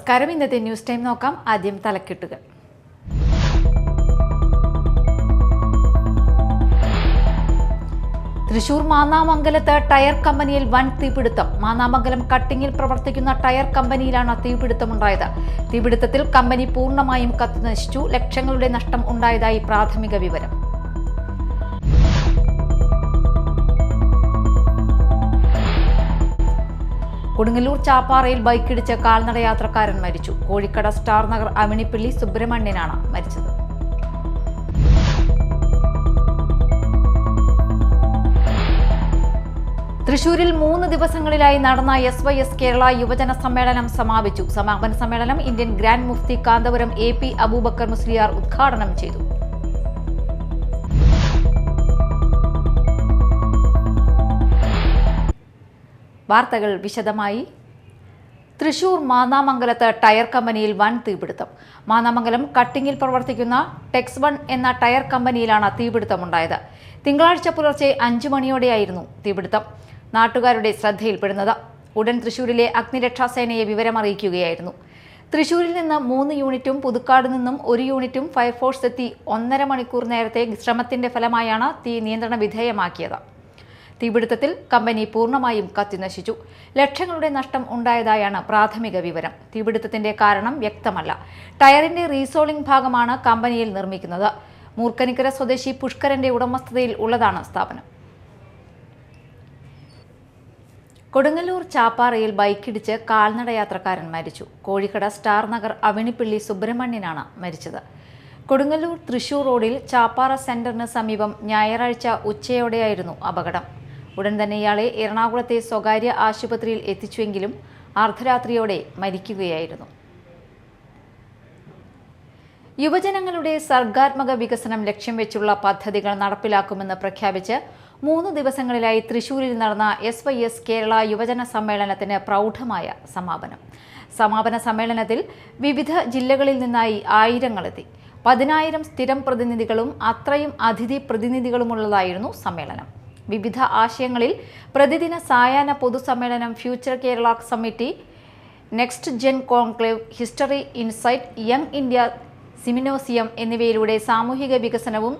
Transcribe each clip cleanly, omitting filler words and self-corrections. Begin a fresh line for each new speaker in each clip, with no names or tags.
നമസ്കാരം. ഇന്നത്തെ news time നോക്കാം. ആദ്യം തലക്കെട്ടുകൾ. തൃശൂർ മാന്നാമംഗലത്ത് ടയർ കമ്പനിയിൽ വൻ തീപിടുത്തം. മാന്നാമംഗലം കട്ടിങ്ങിൽ പ്രവർത്തിക്കുന്ന ടയർ കമ്പനിയിലാണ് തീപിടുത്തമുണ്ടായത്. തീപിടുത്തത്തിൽ കമ്പനി പൂർണ്ണമായും കത്തിനശിച്ചു. ലക്ഷങ്ങളുടെ നഷ്ടം ഉണ്ടായതായി പ്രാഥമിക വിവരം. കൊടുങ്ങല്ലൂർ ചാപ്പാറയിൽ ബൈക്കിടിച്ച് കാൽനടയാത്രക്കാരൻ മരിച്ചു. കോഴിക്കട സ്റ്റാർ നഗർ അവിണിപ്പള്ളി സുബ്രഹ്മണ്യനാണ് മരിച്ചത്. തൃശൂരിൽ 3 ദിവസങ്ങളിലായി നടന്ന SYS കേരള യുവജന സമ്മേളനം സമാപിച്ചു. സമാപന സമ്മേളനം ഇന്ത്യൻ ഗ്രാൻഡ് മുഫ്തി കാന്തപുരം AP അബൂബക്കർ മുസ്ലിയാർ ഉദ്ഘാടനം ചെയ്തു. വാർത്തകൾ വിശദമായി. തൃശൂർ മാന്നാമംഗലത്ത് ടയർ കമ്പനിയിൽ വൻ തീപിടുത്തം. മാന്നാമംഗലം കട്ടിങ്ങിൽ പ്രവർത്തിക്കുന്ന ടെക്സ്1 എന്ന ടയർ കമ്പനിയിലാണ് തീപിടുത്തമുണ്ടായത്. തിങ്കളാഴ്ച പുലർച്ചെ 5 മണിയോടെയായിരുന്നു തീപിടുത്തം നാട്ടുകാരുടെ ശ്രദ്ധയിൽപ്പെടുന്നത്. ഉടൻ തൃശൂരിലെ അഗ്നിരക്ഷാസേനയെ വിവരമറിയിക്കുകയായിരുന്നു. തൃശൂരിൽ നിന്ന് 3 യൂണിറ്റും പുതുക്കാട് നിന്നും 1 യൂണിറ്റും ഫയർഫോഴ്സ് എത്തി 1.5 മണിക്കൂർ നേരത്തെ ശ്രമത്തിന്റെ ഫലമായാണ് തീ നിയന്ത്രണ വിധേയമാക്കിയത്. തീപിടുത്തത്തിൽ കമ്പനി പൂർണ്ണമായും കത്തിനശിച്ചു. ലക്ഷങ്ങളുടെ നഷ്ടം ഉണ്ടായതായാണ് പ്രാഥമിക വിവരം. തീപിടുത്തത്തിന്റെ കാരണം വ്യക്തമല്ല. ടയറിന്റെ റീസോളിംഗ് ഭാഗമാണ് കമ്പനിയിൽ നിർമ്മിക്കുന്നത്. മൂർക്കനിക്കര സ്വദേശി പുഷ്കരന്റെ ഉടമസ്ഥതയിൽ ഉള്ളതാണ് സ്ഥാപനം. കൊടുങ്ങല്ലൂർ ചാപ്പാറയിൽ ബൈക്കിടിച്ച് കാൽനടയാത്രക്കാരൻ മരിച്ചു. കോഴിക്കട സ്റ്റാർ നഗർ അവിണിപ്പള്ളി സുബ്രഹ്മണ്യനാണ് മരിച്ചത്. കൊടുങ്ങല്ലൂർ തൃശൂർ റോഡിൽ ചാപ്പാറ സെന്ററിന് സമീപം ഞായറാഴ്ച ഉച്ചയോടെയായിരുന്നു അപകടം. ഉടൻ തന്നെ ഇയാളെ എറണാകുളത്തെ സ്വകാര്യ ആശുപത്രിയിൽ എത്തിച്ചുവെങ്കിലും അർദ്ധരാത്രിയോടെ മരിക്കുകയായിരുന്നു. യുവജനങ്ങളുടെ സർഗാത്മക വികസനം ലക്ഷ്യം വെച്ചുള്ള പദ്ധതികൾ നടപ്പിലാക്കുമെന്ന് പ്രഖ്യാപിച്ച് 3 ദിവസങ്ങളിലായി തൃശൂരിൽ നടന്ന SYS കേരള യുവജന സമ്മേളനത്തിന് പ്രൗഢമായ സമാപനം. സമാപന സമ്മേളനത്തിൽ വിവിധ ജില്ലകളിൽ നിന്നായി ആയിരങ്ങളെത്തി. 10,000 സ്ഥിരം പ്രതിനിധികളും അത്രയും അതിഥി പ്രതിനിധികളുമുള്ളതായിരുന്നു സമ്മേളനം. വിവിധ ആശയങ്ങളിൽ പ്രതിദിന സായാഹ്ന പൊതുസമ്മേളനം, future Kerala committee, next gen conclave, history insight, young India symposium എന്നിവയിലൂടെ സാമൂഹിക വികസനവും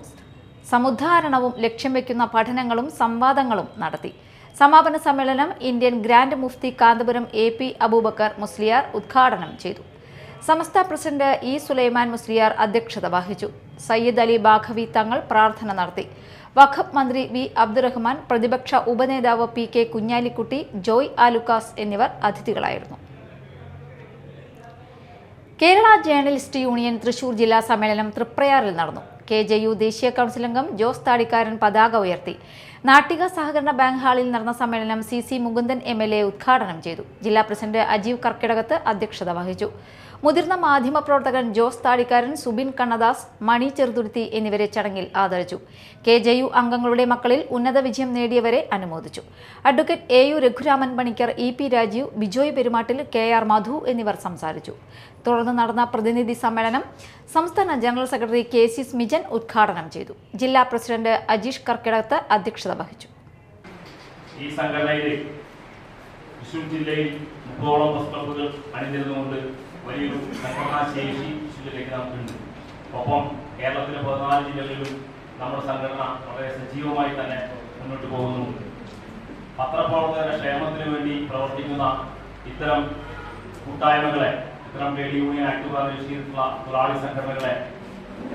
സമുദ്ധാരണവും ലക്ഷ്യം വയ്ക്കുന്ന പഠനങ്ങളും സംവാദങ്ങളും നടത്തി. സമാപന സമ്മേളനം ഇന്ത്യൻ ഗ്രാൻഡ് മുഫ്തി കാന്തപുരം AP അബൂബക്കർ മുസ്ലിയാർ ഉദ്ഘാടനം ചെയ്തു. സമസ്ത പ്രസിഡന്റ് E സുലൈമാൻ മുസ്ലിയാർ അധ്യക്ഷത വഹിച്ചു. സയ്യിദ് അലി ബാഖവി തങ്ങൾ പ്രാർത്ഥന നടത്തി. വഖഫ് മന്ത്രി V അബ്ദുറഹ്മാൻ, പ്രതിപക്ഷ ഉപനേതാവ് PK കുഞ്ഞാലിക്കുട്ടി, ജോയ് ആലുക്കാസ് എന്നിവർ അതിഥികളായിരുന്നു. കേരള ജേർണലിസ്റ്റ് യൂണിയൻ തൃശൂർ ജില്ലാ സമ്മേളനം തൃപ്രയാറിൽ നടന്നു. KJU ദേശീയ കൗൺസിൽ അംഗം ജോസ് താടിക്കാരൻ പതാക ഉയർത്തി. നാട്ടിക സഹകരണ ബാങ്ക് ഹാളിൽ നടന്ന സമ്മേളനം CC മുകുന്ദൻ MLA ഉദ്ഘാടനം ചെയ്തു. ജില്ലാ പ്രസിഡന്റ് അജീവ് കർക്കിടകത്ത് അധ്യക്ഷത വഹിച്ചു. മുതിർന്ന മാധ്യമപ്രവർത്തകൻ ജോസ് താടിക്കാരൻ, സുബിൻ കണ്ണദാസ്, മണി ചെറുതുരുത്തി എന്നിവരെ ചടങ്ങിൽ ആദരിച്ചു. KJU അംഗങ്ങളുടെ മക്കളിൽ ഉന്നത വിജയം നേടിയവരെ അനുമോദിച്ചു. Advocate AU Raghuraman Panicker, EP Rajeev, Bijoy Perumattil, KR Madhu എന്നിവർ സംസാരിച്ചു. തുടർന്ന് നടന്ന പ്രതിനിധി സമ്മേളനം സംസ്ഥാന ജനറൽ സെക്രട്ടറി KC സ്മിജൻ ഉദ്ഘാടനം ചെയ്തു. ജില്ലാ പ്രസിഡന്റ് അജീഷ് കർക്കിടകത്ത് അധ്യക്ഷത വഹിച്ചു.
ഈ സംഘടനയിൽ തൃശൂർ ജില്ലയിൽ 30ഓളം ബസ് ക്ലബ്ബുകൾ അണിനിരുന്നുകൊണ്ട് വലിയൊരു സംഘടനാ ശേഷി തൃശ്ശൂരിലേക്ക് നമുക്കുണ്ട്. ഒപ്പം കേരളത്തിലെ 14 ജില്ലകളിലും നമ്മുടെ സംഘടന വളരെ സജീവമായി തന്നെ മുന്നോട്ട് പോകുന്നു. പത്രപ്രവർത്തകരുടെ ക്ഷേമത്തിന് വേണ്ടി പ്രവർത്തിക്കുന്ന ഇത്തരം കൂട്ടായ്മകളെ, ഇത്തരം ട്രേഡ് യൂണിയൻ ആക്ടുകൾ രജിസ്റ്റർ തൊഴിലാളി സംഘടനകളെ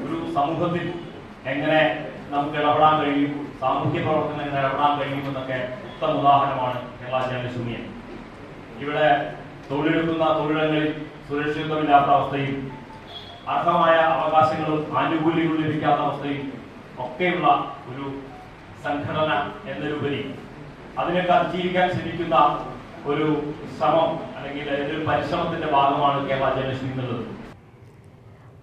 ഒരു സമൂഹത്തിൽ എങ്ങനെ നമുക്ക് ഇടപെടാൻ കഴിയും, സാമൂഹ്യ പ്രവർത്തനം എങ്ങനെ ഇടപെടാൻ കഴിയുമെന്നൊക്കെ ഉത്തമ ഉദാഹരണമാണ് കേരള ജേർണലിസ്റ്റ് യൂണിയൻ. ഇവിടെ തൊഴിലെടുക്കുന്ന തൊഴിലിടങ്ങളിൽ സുരക്ഷിതത്വമില്ലാത്ത അവസ്ഥയും അർഹമായ അവകാശങ്ങളും ആനുകൂല്യങ്ങളും ലഭിക്കാത്ത അവസ്ഥയും ഒക്കെയുള്ള ഒരു സംഘടന എന്നതിലുപരി അതിനൊക്കെ അതിജീവിക്കാൻ ശ്രമിക്കുന്ന ഒരു ശ്രമം അല്ലെങ്കിൽ ഒരു പരിശ്രമത്തിന്റെ ഭാഗമാണ് കേരള ജേർണലിസ്റ്റ് എന്നുള്ളത്.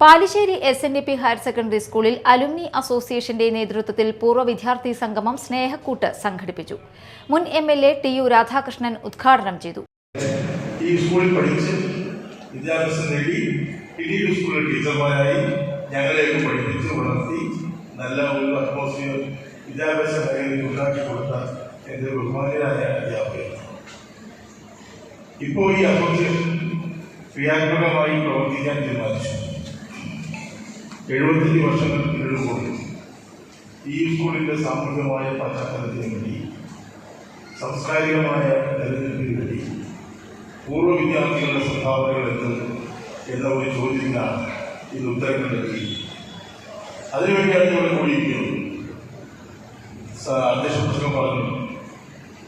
പാലിശ്ശേരി SNDP ഹയർ സെക്കൻഡറി സ്കൂളിൽ അലുമിനി അസോസിയേഷന്റെ നേതൃത്വത്തിൽ പൂർവ്വ വിദ്യാർത്ഥി സംഗമം സ്നേഹക്കൂട്ട് സംഘടിപ്പിച്ചു. മുൻ MLA TU രാധാകൃഷ്ണൻ ഉദ്ഘാടനം ചെയ്തു.
ഈ സ്കൂളിൽ പഠിച്ച് വിദ്യാഭ്യാസം നേടി പിന്നീട് സ്കൂളിൽ ടീച്ചർമാരായി ഞങ്ങളെയൊക്കെ പഠിപ്പിച്ച് വളർത്തി നല്ല ഒരു അറ്റ്മോസ്ഫിയർ വിദ്യാഭ്യാസ മേഖലയിൽ ഉണ്ടാക്കി കൊടുത്ത എൻ്റെ ബഹുമാനരായ അധ്യാപകർ. ഇപ്പോൾ ഈ അസോസിയേഷൻ ക്രിയാത്മകമായി പ്രവർത്തിക്കാൻ തീരുമാനിച്ചു. 75 വർഷങ്ങൾ പിന്നിടുമ്പോൾ ഈ സ്കൂളിന്റെ സാമൂഹികമായ പശ്ചാത്തലത്തിന് വേണ്ടി, സാംസ്കാരികമായ നിലനിൽപ്പിന് വേണ്ടി പൂർവ്വ വിദ്യാർത്ഥികളുടെ സംഭാവനകൾ എന്ന ഒരു ചോദ്യത്തിനാണ് ഇത് ഉത്തരം കണ്ടെത്തി. അതിനുവേണ്ടിയാണ് ഇവിടെ കൂടിയിരിക്കുന്നത്. അധ്യക്ഷ പ്രസംഗം പറഞ്ഞു,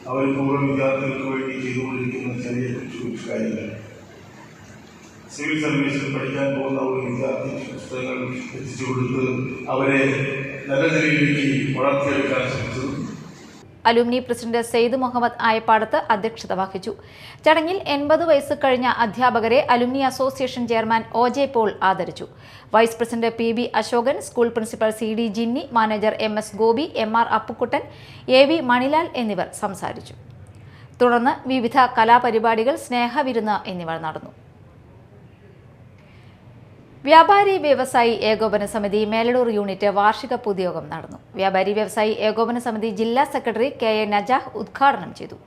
അവർ പൂർവ്വ വിദ്യാർത്ഥികൾക്ക് വേണ്ടി ചെയ്തുകൊണ്ടിരിക്കുന്ന ചെറിയ കൊച്ചു കാര്യങ്ങൾ. സിവിൽ സർവീസിൽ പഠിക്കാൻ പോകുന്ന ഒരു വിദ്യാർത്ഥി പുസ്തകങ്ങൾ എത്തിച്ചു കൊടുത്ത് അവരെ നല്ല നിലയിലേക്ക് വളർത്തിയെടുക്കാൻ ശ്രമിച്ചു.
അലുമിനി പ്രസിഡന്റ് സെയ്ദ് മുഹമ്മദ് ആയപ്പാടത്ത് അധ്യക്ഷത വഹിച്ചു. ചടങ്ങിൽ 80 വയസ്സ് കഴിഞ്ഞ അധ്യാപകരെ alumni association chairman OJ Paul ആദരിച്ചു. Vice president PB Ashokan, school principal CD Jinny, manager MS Gopi, MR Appukuttan, AV Manilal എന്നിവർ സംസാരിച്ചു. തുടർന്ന് വിവിധ കലാപരിപാടികൾ, സ്നേഹവിരുന്ന് എന്നിവ നടന്നു. വ്യാപാരി വ്യവസായി ഏകോപന സമിതി മേലടൂർ യൂണിറ്റ് വാർഷിക പൊതുയോഗം നടന്നു. വ്യാപാരി വ്യവസായി ഏകോപന സമിതി ജില്ലാ സെക്രട്ടറി KA നജാഹ് ഉദ്ഘാടനം ചെയ്തു.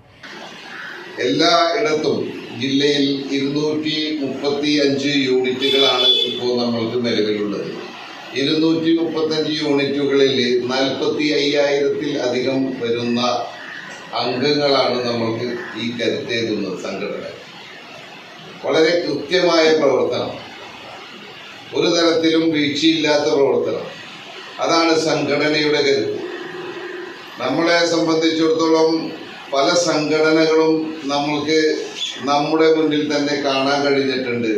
എല്ലായിടത്തും ജില്ലയിൽ 235 യൂണിറ്റുകളാണ് ഇപ്പോൾ നമ്മൾക്ക് നിലവിലുള്ളത്. 235 യൂണിറ്റുകളിൽ 45,000-ൽ അധികം വരുന്ന അംഗങ്ങളാണ് നമ്മൾക്ക് ഈ കരുത്തേകുന്നത് സംഘടന. വളരെ കൃത്യമായ പ്രവർത്തനം, ഒരു തരത്തിലും വീഴ്ചയില്ലാത്ത പ്രവർത്തനം, അതാണ് സംഘടനയുടെ കരുത്ത്. നമ്മളെ സംബന്ധിച്ചിടത്തോളം പല സംഘടനകളും നമ്മൾക്ക് നമ്മുടെ മുന്നിൽ തന്നെ കാണാൻ കഴിഞ്ഞിട്ടുണ്ട്.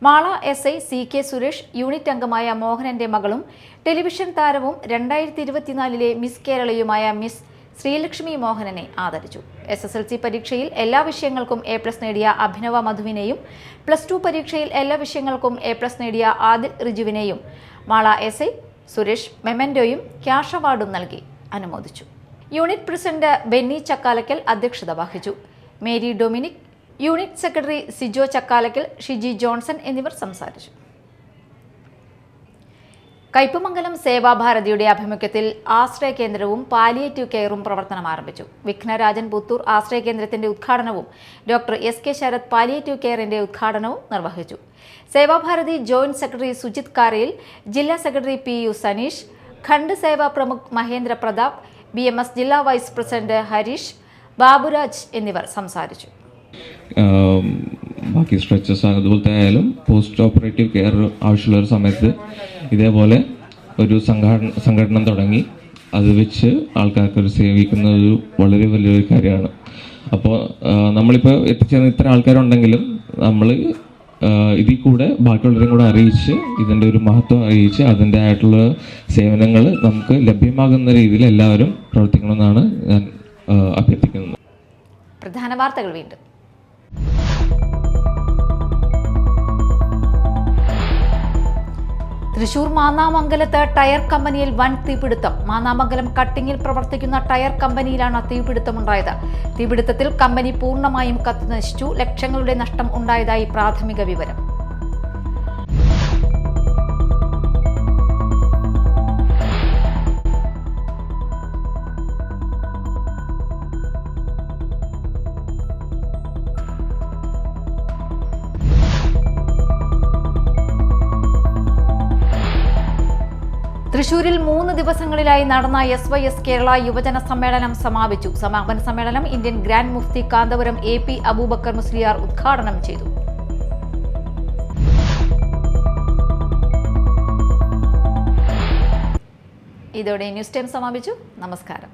Mala SI CK Suresh, unit അംഗമായ മോഹനന്റെ മകളും ടെലിവിഷൻ താരവും 2024 മിസ് കേരളയുമായ മിസ് ശ്രീലക്ഷ്മി മോഹനനെ ആദരിച്ചു. SSLC പരീക്ഷയിൽ എല്ലാ വിഷയങ്ങൾക്കും A+ നേടിയ അഭിനവ മധുവിനെയും +2 പരീക്ഷയിൽ എല്ലാ വിഷയങ്ങൾക്കും A+ നേടിയ ആദിൽ റിജുവിനെയും മാള SI സുരേഷ് മെമന്റോയും ക്യാഷ് അവാർഡും നൽകി അനുമോദിച്ചു. യൂണിറ്റ് പ്രസിഡന്റ് ബെന്നി ചക്കാലക്കൽ അധ്യക്ഷത വഹിച്ചു. Mary Dominic, unit secretary Sijo Chakkalakkal, Shiji Johnson എന്നിവർ സംസാരിച്ചു. കയ്പമംഗലം സേവാഭാരതിയുടെ ആഭിമുഖ്യത്തിൽ ആശ്രയ കേന്ദ്രവും പാലിയേറ്റീവ് കെയറും പ്രവർത്തനം ആരംഭിച്ചു. വിഘ്നരാജൻ പുത്തൂർ ആശ്രയ കേന്ദ്രത്തിന്റെ ഉദ്ഘാടനവും ഡോക്ടർ SK ശരത് പാലിയേറ്റീവ് കെയറിന്റെ ഉദ്ഘാടനവും നിർവഹിച്ചു. സേവാഭാരതി ജോയിന്റ് സെക്രട്ടറി സുജിത് കാരയിൽ, ജില്ലാ സെക്രട്ടറി PU സനീഷ്, ഖണ്ഡ് സേവാ പ്രമുഖ് മഹേന്ദ്ര പ്രതാപ്, BMS ജില്ലാ വൈസ് പ്രസിഡന്റ് ഹരീഷ്, ബാബുരാജ് എന്നിവർ സംസാരിച്ചു.
ബാക്കി സ്ട്രെച്ചസ് അതുപോലത്തെ ആയാലും പോസ്റ്റ് ഓപ്പറേറ്റീവ് കെയർ ആവശ്യമുള്ള ഒരു സമയത്ത് ഇതേപോലെ ഒരു സംഘടന തുടങ്ങി അത് വെച്ച് ആൾക്കാർക്ക് സേവിക്കുന്ന ഒരു വളരെ വലിയൊരു കാര്യമാണ്. അപ്പോൾ നമ്മളിപ്പോൾ എത്തിച്ചേർന്ന ഇത്ര ആൾക്കാരുണ്ടെങ്കിലും നമ്മൾ ഇതിൽ കൂടെ ബാക്കിയുള്ളവരെയും കൂടെ അറിയിച്ച് ഇതിൻ്റെ ഒരു മഹത്വം അറിയിച്ച് അതിൻ്റെ ആയിട്ടുള്ള സേവനങ്ങൾ നമുക്ക് ലഭ്യമാകുന്ന രീതിയിൽ എല്ലാവരും പ്രവർത്തിക്കണമെന്നാണ് ഞാൻ അഭ്യർത്ഥിക്കുന്നത്.
പ്രധാന വാർത്തകൾ വീണ്ടും. തൃശൂർ മാന്നാമംഗലത്ത് ടയർ കമ്പനിയിൽ വൻ തീപിടുത്തം. മാന്നാമംഗലം കട്ടിങ്ങിൽ പ്രവർത്തിക്കുന്ന ടയർ കമ്പനിയിലാണ് തീപിടുത്തമുണ്ടായത്. തീപിടുത്തത്തിൽ കമ്പനി പൂർണ്ണമായും കത്തിനശിച്ചു. ലക്ഷങ്ങളുടെ നഷ്ടം ഉണ്ടായതായി പ്രാഥമിക വിവരം. തൃശൂരിൽ 3 ദിവസങ്ങളിലായി നടന്ന SYS കേരള യുവജന സമ്മേളനം സമാപിച്ചു. സമാപന സമ്മേളനം ഇന്ത്യൻ ഗ്രാൻഡ് മുഫ്തി കാന്തപുരം AP അബൂബക്കർ മുസ്ലിയാർ ഉദ്ഘാടനം ചെയ്തു. ഇതോടെ ന്യൂസ് ടൈം സമാപിച്ചു. നമസ്കാരം.